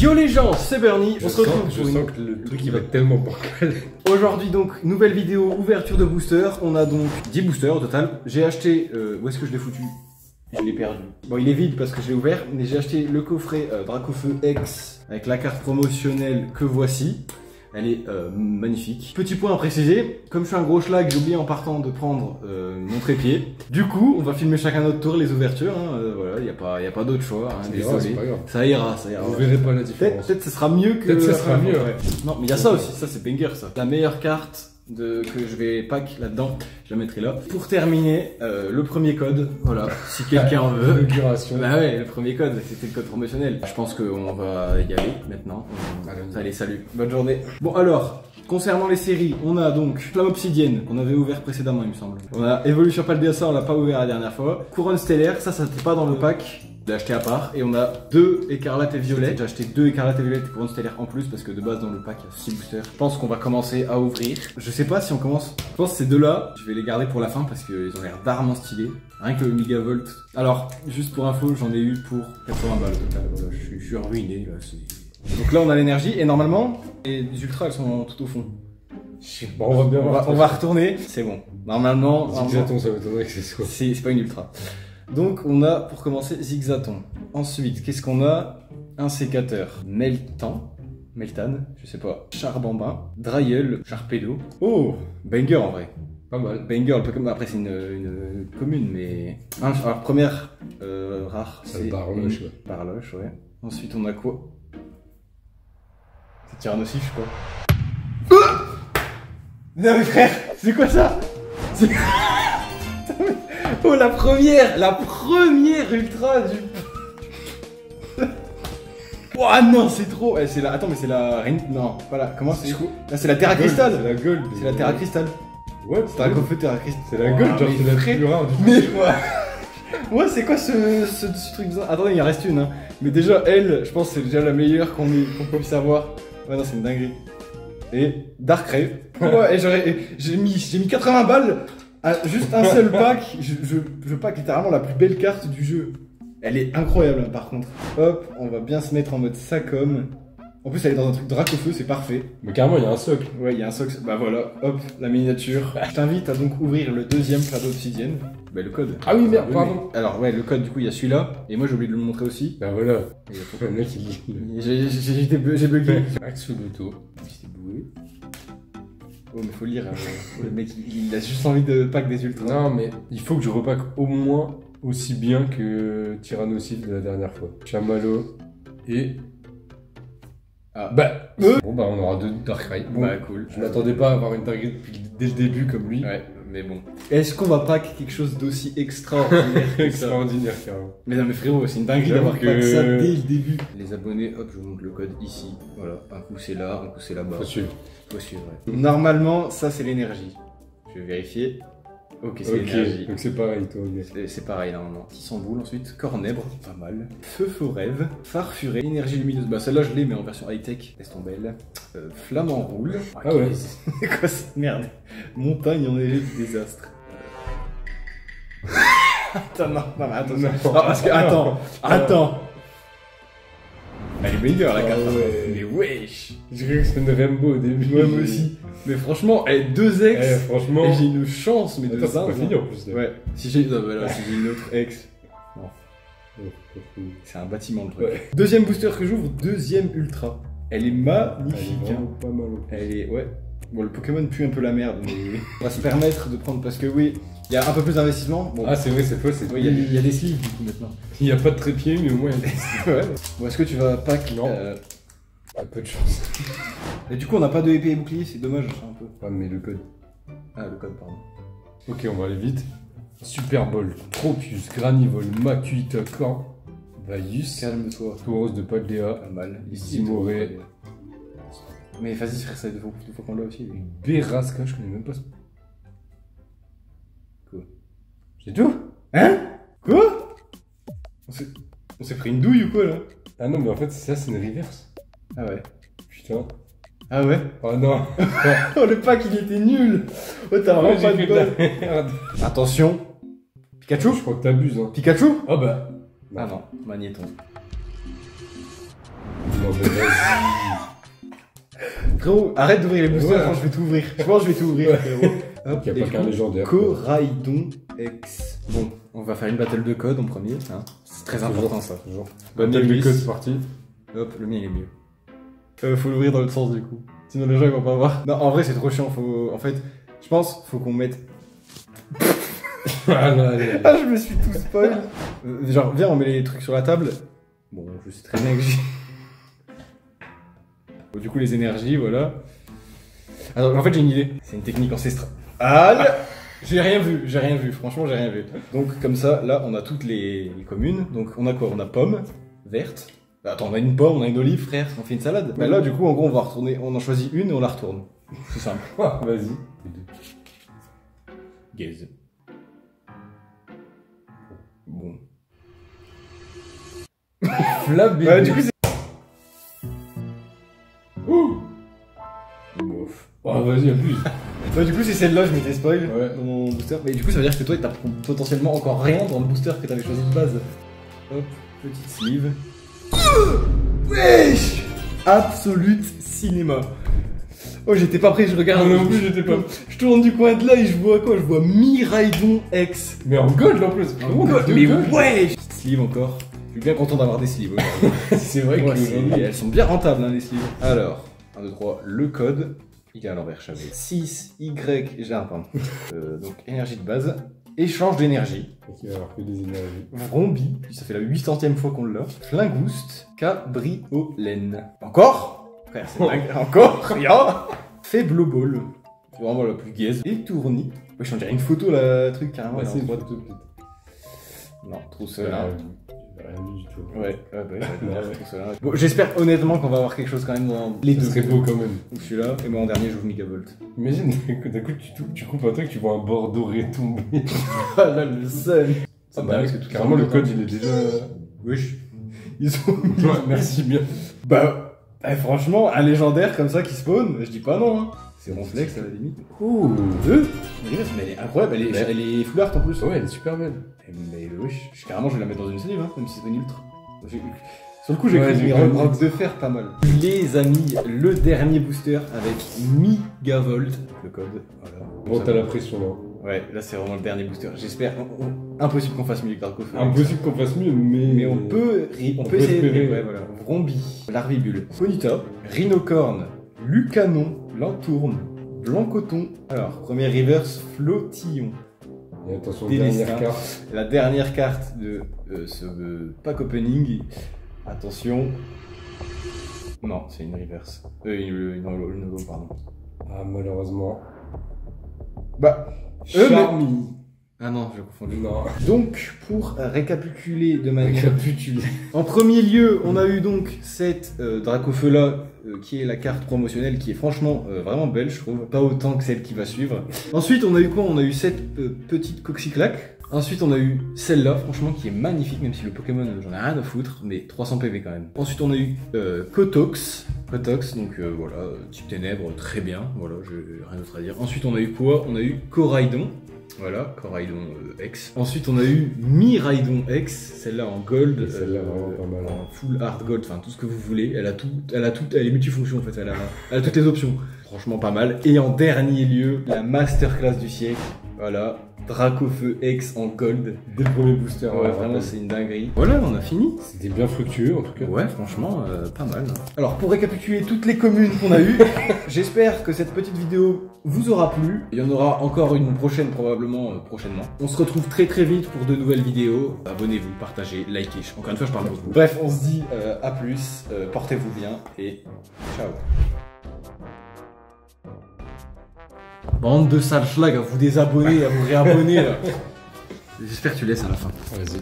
Yo les gens, c'est Bernie, on se retrouve Je sens que le truc il va être tellement bancal. Aujourd'hui donc, nouvelle vidéo, ouverture de booster. On a donc 10 boosters au total. J'ai acheté, où est-ce que je l'ai foutu? Je l'ai perdu. Bon, il est vide parce que je l'ai ouvert, mais j'ai acheté le coffret Dracofeu X avec la carte promotionnelle que voici. Elle est magnifique. Petit point à préciser, comme je suis un gros schlag, j'ai oublié en partant de prendre mon trépied. Du coup, on va filmer chacun notre tour les ouvertures. Hein. Voilà, il n'y a pas d'autre choix. Hein, désolé. Ça ira, ça ira. Vous verrez pas la différence. Peut-être ce sera mieux que. Peut-être ça sera mieux. Ouais. Non, mais il y a ça aussi. Ça, c'est banger ça. La meilleure carte que je vais pack là-dedans, je la mettrai là. Pour terminer, le premier code, voilà, si quelqu'un en veut. Inauguration. Bah ouais, le premier code, c'était le code promotionnel. Je pense qu'on va y aller maintenant. Allez, salut, bonne journée. Bon alors, concernant les séries, on a donc Flamme Obsidienne, qu'on avait ouvert précédemment il me semble. On a Evolution Paldea, on l'a pas ouvert la dernière fois. Couronne Stellaire, ça n'était pas dans le pack. Je l'ai acheté à part et on a 2 écarlates et violettes. J'ai acheté 2 écarlates et violettes et couronne stellaire en plus parce que de base dans le pack il y a 6 boosters. Je pense qu'on va commencer à ouvrir. Je sais pas si on commence. Je pense que ces deux là, je vais les garder pour la fin parce qu'ils ont l'air d'armement stylés. Rien que le Megavolt. Alors, juste pour info, j'en ai eu pour 80 balles au total. Voilà, je suis ruiné là. Donc là on a l'énergie et normalement les ultras elles sont tout au fond. Bon, on va bien voir. On va retourner. C'est bon. Normalement. Zigzaton, ça m'étonnerait que c'est ça. C'est pas une ultra. Donc on a pour commencer Zigzaton. Ensuite, qu'est-ce qu'on a? Un sécateur. Meltan, je sais pas. Charbambin, Dryel, Charpedo. Oh, banger en vrai. Pas mal. Banger, un peu comme après c'est une commune, mais. Alors première rare, c'est Barloche, ouais. Barloche, ouais. Ensuite on a quoi? C'est Tyrannosif, je crois. Non mais frère, c'est quoi ça? Oh la première ultra du. Oh non c'est trop. C'est la. Attends mais c'est la. Non pas la. Comment c'est? Là c'est la Terra Cristal. C'est la Gold. C'est la Terra Cristal. Ouais. C'est Dracofeu Terra Cristal. C'est la Gold. Genre c'est la plus rare du mais ouais c'est quoi ce truc bizarre? Attendez il en reste une hein. Mais déjà elle, je pense que c'est déjà la meilleure qu'on puisse avoir. Ouais non c'est une dinguerie. Et Darkrai. Ouais j'ai mis 80 balles. Ah, juste un seul pack, je pack littéralement la plus belle carte du jeu. Elle est incroyable hein, par contre. Hop, on va bien se mettre en mode Sacom. En plus elle est dans un truc Dracofeu, c'est parfait. Mais carrément il y a un socle. Ouais il y a un socle, bah voilà, hop, la miniature. Je t'invite à donc ouvrir le deuxième Flamme Obsidienne. Bah le code. Ah oui merde, pardon. Mais... Alors ouais le code du coup il y a celui-là, et moi j'ai oublié de le montrer aussi. Bah voilà. Le mec il... J'ai bugué. Axolotl. C'est boué. Oh mais faut lire, le mec il a juste envie de pack des ultras. Non mais il faut que je repack au moins aussi bien que Tyrannosif de la dernière fois. Chamallow et... Ah. Bah bon bah on aura 2 Darkrai. Bon, bah cool. Je m'attendais pas à avoir une dinguerie dès le début comme lui. Ouais mais bon. Est-ce qu'on va pack quelque chose d'aussi extraordinaire? Extraordinaire carrément. Mais non mais frérot c'est une dinguerie d'avoir pack ça dès le début. Les abonnés, hop je vous montre le code ici. Voilà, un coup c'est là, un coup c'est là-bas. Faut suivre. Faut suivre ouais. Normalement ça c'est l'énergie. Je vais vérifier. Ok c'est l'énergie. Donc c'est pareil toi. C'est pareil normalement. 600 boules ensuite. Cornèbre, pas mal. Feu rêve. Farfuré. Énergie lumineuse. Bah celle-là je l'ai mais en version high-tech. Laisse tomber elle. Flamme en roule. Ah ouais. C'est quoi cette merde? Montagne enneigée du désastre. Attends, non, attends. Non, parce que, attends. Elle est meilleure la carte. Ouais. Mais wesh. J'ai cru que c'était une Rainbow au début. Ouais, moi aussi. Mais franchement, elle est 2 ex. Franchement. Et j'ai une chance, mais de ça. ça. C'est pas fini en plus. Là. Ouais. Si j'ai une autre ex. Non. C'est un bâtiment le truc. Ouais. Deuxième booster que j'ouvre, deuxième ultra. Elle est magnifique. Elle est vraiment pas mal. Elle est, ouais. Bon, le Pokémon pue un peu la merde, mais on va se permettre de prendre parce que oui, il y a un peu plus d'investissement. Bon, ah, c'est vrai, c'est faux. Oui, il y a des sleeves du coup maintenant. Il n'y a pas de trépied, mais au moins il y a des sleeves. Ouais. Bon, est-ce que tu vas pack? Non. Un peu de chance. Et du coup, on n'a pas de épée et bouclier, c'est dommage, un peu. Ah, mais le code. Ah, le code, pardon. Ok, on va aller vite. Super Ball, Tropius, Granivol, Makuhita, Corp, Vaius. Calme-toi. Tauros de Paldea. Pas mal. Timoré. Mais vas-y, frère, ça deux fois qu'on l'a aussi. Lui. Berasca, je connais même pas ce. Quoi? C'est tout? Hein? Quoi? On s'est pris une douille ou quoi là? Ah non, mais en fait, ça, c'est une reverse. Ah ouais. Putain. Ah ouais? Oh non. Oh, le pack il était nul. Oh, t'as vraiment pas de bol. Merde. Attention. Pikachu? Je crois que t'abuses, hein. Pikachu? Ah bah. Ah non, Magnéton. Non, mais vas-y. Frérot, arrête d'ouvrir les boosters, Ouais. je vais tout ouvrir. Je pense que je vais tout ouvrir, frérot. Hop, Y a et pas du qu'un coup, légendaire. Coraidon X. Bon, on va faire une battle de code en premier, hein. C'est très important ça. Toujours. Bonne Battle de nuit. code, c'est parti. Hop, le mien il est mieux. Faut l'ouvrir dans l'autre sens du coup. Sinon les gens ils vont pas voir. Non, en vrai c'est trop chiant. En fait, je pense faut qu'on mette. Ah, non, allez. Ah, je me suis tout spoil. Genre, viens, on met les trucs sur la table. Bon, je sais très bien que j'ai. Bon, du coup, les énergies, voilà. Alors, en fait, j'ai une idée. C'est une technique ancestrale. Aïe. J'ai rien vu, franchement, j'ai rien vu. Donc, comme ça, là, on a toutes les communes. Donc, on a quoi? On a pomme, verte. Bah, attends, on a une pomme, on a une olive, frère. On fait une salade. Bah, là, du coup, en gros, on va retourner. On en choisit une et on la retourne. C'est simple. Ah, vas-y. Gaze. Bon. Flab bébé. Ouais, du coup, c'est. Bof. Oh, vas-y, abuse. Bah, du coup, c'est celle-là, je m'étais spoil Ouais. dans mon booster. Mais du coup, ça veut dire que toi, t'as potentiellement encore rien dans le booster que t'avais choisi de base. Hop, petite sleeve. Wesh! Absolute cinéma. Oh, j'étais pas prêt, je regarde. Ah, non plus, j'étais pas. Je tourne du coin de là et je vois quoi? Je vois Miraidon X. Mais en gold en plus. Oh, God, mais ouais! Petite sleeve encore. Je suis bien content d'avoir des sleeves. C'est vrai Ouais, que elles sont bien rentables, hein, les sleeves. Alors, 1, 2, 3, le code. Il est à l'envers, j'avais 6, Y, j'ai un pardon. Donc, énergie de base. Échange d'énergie. il va y avoir que des énergies. Vrombi, puis ça fait la 800ème fois qu'on l'a. Flingouste, Cabriolène. Encore? Frère, c'est dingue. Encore? Rien. Faible ball. C'est vraiment la plus gaze. Étourni. Ouais, je dirais une photo, la truc, carrément. Ouais, là, c'est en une droite. photo peut-être. Non, trop seul. Hein. Rien du tout. Ouais, Ouais. trop seul. Hein. Bon, j'espère honnêtement qu'on va avoir quelque chose quand même dans les Ce deux. serait beau quand même. Donc celui-là, et moi en dernier, j'ouvre Megavolt. Imagine, d'un coup, tu coupes un truc, tu vois un bord doré tomber. Ah là, le seul. Ah bah, parce que carrément, le code, il est déjà. Wesh. Ils ont mis. Ouais, merci bien. Bah, franchement, un légendaire comme ça qui spawn, je dis pas non. Hein. C'est Ronflex à la limite. Ouh. Deux. Mais elle est incroyable, elle est full art en plus. Ouais, elle est super belle. Mais wesh, carrément, je vais la mettre dans une sleeve, hein, même si c'est une ultra. Sur le coup, j'ai Ouais, cru j'ai que cru. Rock de fer, pas mal. Les amis, le dernier booster avec Megavolt. Le code, voilà. Bon, t'as la pression là. Ouais, là c'est vraiment le dernier booster. J'espère. Impossible qu'on fasse mieux que Dracofeu. Impossible qu'on fasse mieux, Mais on peut essayer de espérer. ouais, voilà. Vrombi, Larvibule, Ponyta, Rhinocorn, Lucanon, Lantourne, Blancoton. Alors, premier reverse, Flottillon. Et attention, Délestin. dernière carte. La dernière carte de ce pack opening. Attention. Non, c'est une reverse. Une holo, pardon. Ah, malheureusement. Bah. Charmy. Ah non, je confonds. Non. Donc, pour récapituler de manière... En premier lieu, on a eu donc cette Dracofeu là, qui est la carte promotionnelle, qui est franchement vraiment belle, je trouve. Pas autant que celle qui va suivre. Ensuite, on a eu quoi? On a eu cette petite Coxiclac. Ensuite, on a eu celle-là, franchement, qui est magnifique, même si le Pokémon, j'en ai rien à foutre, mais 300 PV quand même. Ensuite, on a eu Kotox, donc voilà, type ténèbres, très bien, voilà, j'ai rien d'autre à dire. Ensuite, on a eu quoi? On a eu Coraidon. Voilà, Coraidon X. Ensuite, on a eu Miraidon X, celle-là en gold, Celle-là, vraiment pas mal. en full hard gold, enfin tout ce que vous voulez. Elle est multifonction en fait, elle a toutes les options. Franchement, pas mal. Et en dernier lieu, la masterclass du siècle. Voilà, Dracofeu X en gold. Dès le premier booster. Ouais, vraiment, c'est une dinguerie. Voilà, on a fini. C'était bien fructueux en tout cas. Ouais, franchement, pas mal. Alors, pour récapituler toutes les communes qu'on a eues, j'espère que cette petite vidéo vous aura plu. Il y en aura encore une prochaine, probablement prochainement. On se retrouve très très vite pour de nouvelles vidéos. Abonnez-vous, partagez, likez. Encore une fois, je parle beaucoup. Bref, on se dit à plus, portez-vous bien et ciao. Bande de sales schlag à vous désabonner, à vous réabonner. J'espère que tu laisses à la fin. Vas-y.